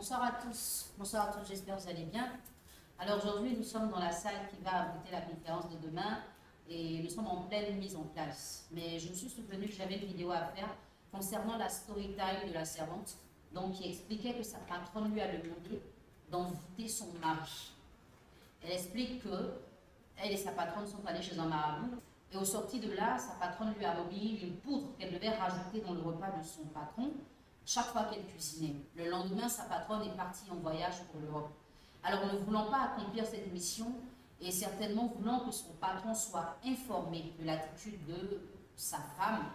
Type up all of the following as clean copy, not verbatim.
Bonsoir à tous, bonsoir à tous, j'espère que vous allez bien. Alors aujourd'hui, nous sommes dans la salle qui va abriter la conférence de demain et nous sommes en pleine mise en place. Mais je me suis souvenu que j'avais une vidéo à faire concernant la story time de la servante, donc qui expliquait que sa patronne lui a demandé d'envoûter son mari. Elle explique que elle et sa patronne sont allés chez un marabout et au sorti de là, sa patronne lui a remis une poudre qu'elle devait rajouter dans le repas de son patron chaque fois qu'elle cuisinait. Le lendemain, sa patronne est partie en voyage pour l'Europe. Alors, ne voulant pas accomplir cette mission et certainement voulant que son patron soit informé de l'attitude de sa femme,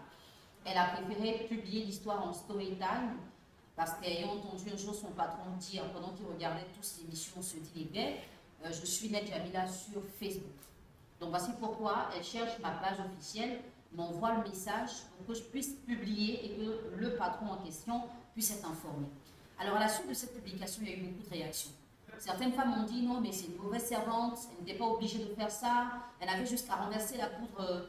elle a préféré publier l'histoire en story time parce qu'ayant entendu un jour son patron dire, pendant qu'il regardait tous l'émission On se dit les gays, je suis Net Jamila sur Facebook. Donc voici pourquoi elle cherche ma page officielle, m'envoie le message pour que je puisse publier et que le patron en question puisse être informé. Alors à la suite de cette publication, il y a eu beaucoup de réactions. Certaines femmes ont dit non mais c'est une mauvaise servante, elle n'était pas obligée de faire ça, elle avait juste qu'à renverser la poudre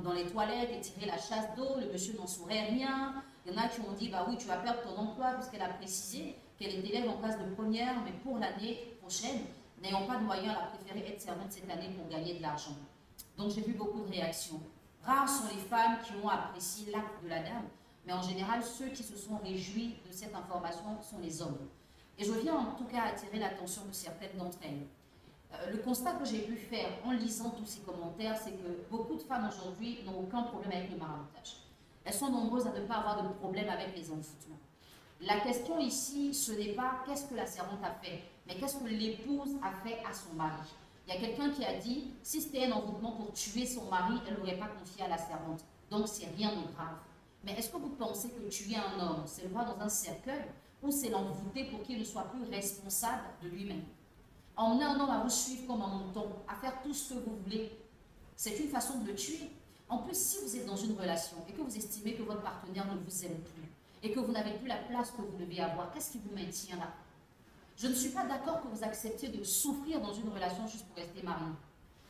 dans les toilettes et tirer la chasse d'eau, le monsieur n'en saurait rien. Il y en a qui ont dit bah oui tu vas perdre ton emploi puisqu'elle a précisé qu'elle est élève en classe de première mais pour l'année prochaine, n'ayant pas de moyens, elle a préféré être servante cette année pour gagner de l'argent. Donc j'ai vu beaucoup de réactions. Rares sont les femmes qui ont apprécié l'acte de la dame, mais en général, ceux qui se sont réjouis de cette information sont les hommes. Et je viens en tout cas attirer l'attention de certaines d'entre elles. Le constat que j'ai pu faire en lisant tous ces commentaires, c'est que beaucoup de femmes aujourd'hui n'ont aucun problème avec le maraboutage. Elles sont nombreuses à ne pas avoir de problème avec les envoûtements. La question ici, ce n'est pas qu'est-ce que la servante a fait, mais qu'est-ce que l'épouse a fait à son mari. Il y a quelqu'un qui a dit, si c'était un envoûtement pour tuer son mari, elle n'aurait pas confié à la servante. Donc c'est rien de grave. Mais est-ce que vous pensez que tuer un homme, c'est le voir dans un cercueil, ou c'est l'envoûter pour qu'il ne soit plus responsable de lui-même? Emmener un homme à vous suivre comme un mouton, à faire tout ce que vous voulez, c'est une façon de le tuer. En plus, si vous êtes dans une relation et que vous estimez que votre partenaire ne vous aime plus, et que vous n'avez plus la place que vous devez avoir, qu'est-ce qui vous maintient là? Je ne suis pas d'accord que vous acceptiez de souffrir dans une relation juste pour rester marié.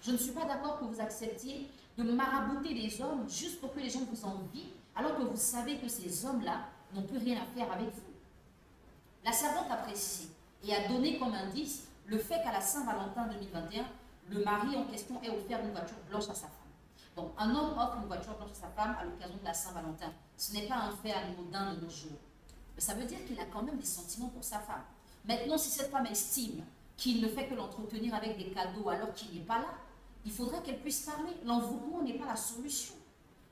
Je ne suis pas d'accord que vous acceptiez de marabouter les hommes juste pour que les gens vous envient, alors que vous savez que ces hommes-là n'ont plus rien à faire avec vous. La servante a précisé et a donné comme indice le fait qu'à la Saint-Valentin 2021, le mari en question ait offert une voiture blanche à sa femme. Donc, un homme offre une voiture blanche à sa femme à l'occasion de la Saint-Valentin. Ce n'est pas un fait anodin de nos jours. Mais ça veut dire qu'il a quand même des sentiments pour sa femme. Maintenant, si cette femme estime qu'il ne fait que l'entretenir avec des cadeaux alors qu'il n'est pas là, il faudrait qu'elle puisse parler. L'envoûtement n'est pas la solution.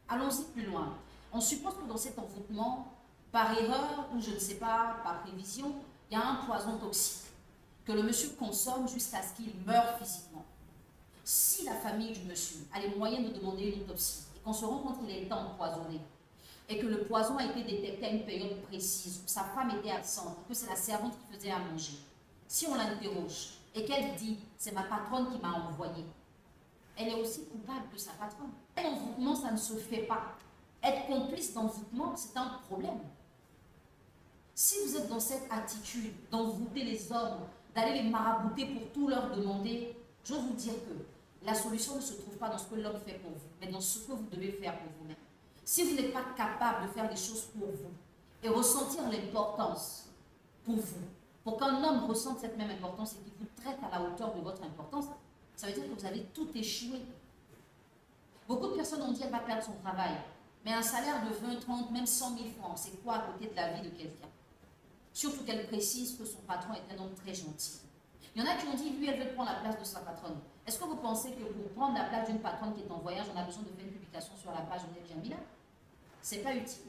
Allons-y plus loin. On suppose que dans cet envoûtement, par erreur ou je ne sais pas, par prévision, il y a un poison toxique que le monsieur consomme jusqu'à ce qu'il meure physiquement. Si la famille du monsieur a les moyens de demander une autopsie et qu'on se rend compte qu'il est empoisonné et que le poison a été détecté à une période précise où sa femme était absente, que c'est la servante qui faisait à manger, si on l'interroge et qu'elle dit « c'est ma patronne qui m'a envoyé », elle est aussi coupable que sa patronne. L'envoûtement, ça ne se fait pas. Être complice d'envoûtement, c'est un problème. Si vous êtes dans cette attitude d'envoûter les hommes, d'aller les marabouter pour tout leur demander, je veux vous dire que la solution ne se trouve pas dans ce que l'homme fait pour vous, mais dans ce que vous devez faire pour vous-même. Si vous n'êtes pas capable de faire des choses pour vous et ressentir l'importance pour vous, pour qu'un homme ressente cette même importance et qu'il vous traite à la hauteur de votre importance, ça veut dire que vous avez tout échoué. Beaucoup de personnes ont dit qu'elle va perdre son travail, mais un salaire de 20, 30, même 100 000 francs, c'est quoi à côté de la vie de quelqu'un? Surtout qu'elle précise que son patron est un homme très gentil. Il y en a qui ont dit, lui, elle veut prendre la place de sa patronne. Est-ce que vous pensez que pour prendre la place d'une patronne qui est en voyage, on a besoin de faire une publication sur la page Net Jamila? C'est pas utile.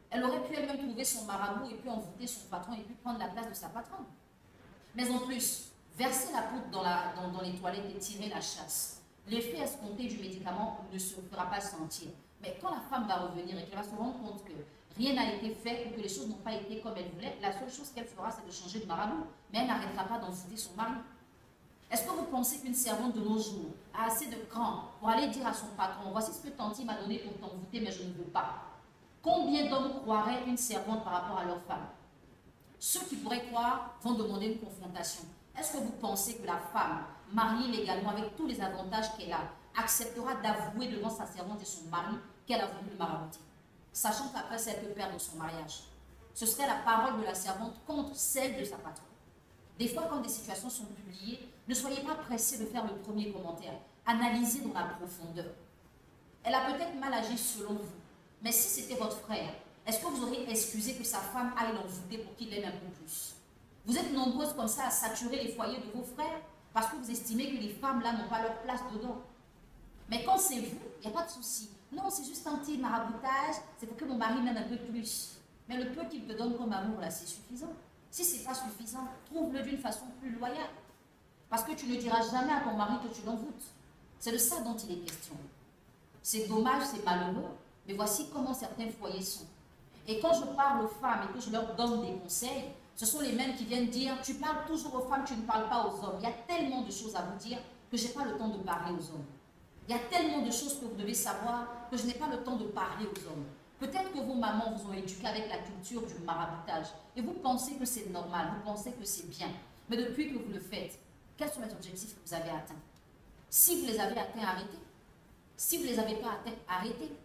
Elle aurait pu elle-même trouver son marabout et puis envoûter son patron et puis prendre la place de sa patronne. Mais en plus, verser la poudre dans les toilettes et tirer la chasse, l'effet escompté du médicament ne se fera pas sentir. Mais quand la femme va revenir et qu'elle va se rendre compte que rien n'a été fait ou que les choses n'ont pas été comme elle voulait, la seule chose qu'elle fera, c'est de changer de marabout. Mais elle n'arrêtera pas d'envoûter son mari. Est-ce que vous pensez qu'une servante de nos jours a assez de cran pour aller dire à son patron, voici ce que Tanti m'a donné pour t'envoûter, mais je ne veux pas? Combien d'hommes croiraient une servante par rapport à leur femme? Ceux qui pourraient croire vont demander une confrontation. Est-ce que vous pensez que la femme, mariée légalement avec tous les avantages qu'elle a, acceptera d'avouer devant sa servante et son mari qu'elle a voulu le marabouter, sachant qu'après, c'est elle peut perdre son mariage? ce serait la parole de la servante contre celle de sa patronne. Des fois, quand des situations sont publiées, ne soyez pas pressés de faire le premier commentaire. Analysez dans la profondeur. Elle a peut-être mal agi selon vous, mais si c'était votre frère, est-ce que vous auriez excusé que sa femme aille l'envoûter pour qu'il l'aime un peu plus? Vous êtes nombreuses comme ça à saturer les foyers de vos frères parce que vous estimez que les femmes là n'ont pas leur place dedans. Mais quand c'est vous, il n'y a pas de souci. Non, c'est juste un petit maraboutage, c'est pour que mon mari m'aime un peu plus. Mais le peu qu'il te donne comme amour là, c'est suffisant. Si ce n'est pas suffisant, trouve-le d'une façon plus loyale. Parce que tu ne diras jamais à ton mari que tu l'envoûtes. C'est de ça dont il est question. C'est dommage, c'est malheureux, mais voici comment certains foyers sont. Et quand je parle aux femmes et que je leur donne des conseils, ce sont les mêmes qui viennent dire « Tu parles toujours aux femmes, tu ne parles pas aux hommes. » Il y a tellement de choses à vous dire que je n'ai pas le temps de parler aux hommes. Il y a tellement de choses que vous devez savoir que je n'ai pas le temps de parler aux hommes. Peut-être que vos mamans vous ont éduqué avec la culture du maraboutage et vous pensez que c'est normal, vous pensez que c'est bien. Mais depuis que vous le faites, quels sont les objectifs que vous avez atteints? Si vous les avez atteints, arrêtez. Si vous ne les avez pas atteints, arrêtez.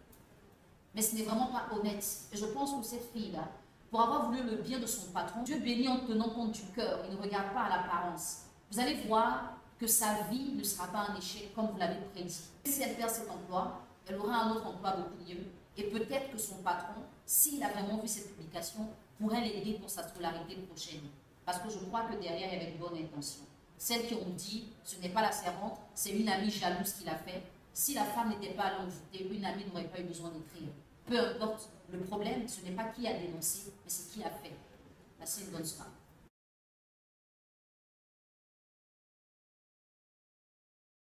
Mais ce n'est vraiment pas honnête. Et je pense que cette fille-là, pour avoir voulu le bien de son patron, Dieu bénit en tenant compte du cœur et ne regarde pas à l'apparence. Vous allez voir que sa vie ne sera pas un échec comme vous l'avez prédit. Si elle perd cet emploi, elle aura un autre emploi beaucoup mieux. Et peut-être que son patron, s'il a vraiment vu cette publication, pourrait l'aider pour sa scolarité prochaine. Parce que je crois que derrière, il y avait de bonnes intentions. Celles qui ont dit, ce n'est pas la servante, c'est une amie jalouse qui l'a fait. Si la femme n'était pas l'envoûtée, une amie n'aurait pas eu besoin d'écrire. Peu importe, le problème, ce n'est pas qui a dénoncé, mais c'est qui a fait. Passez une bonne soirée.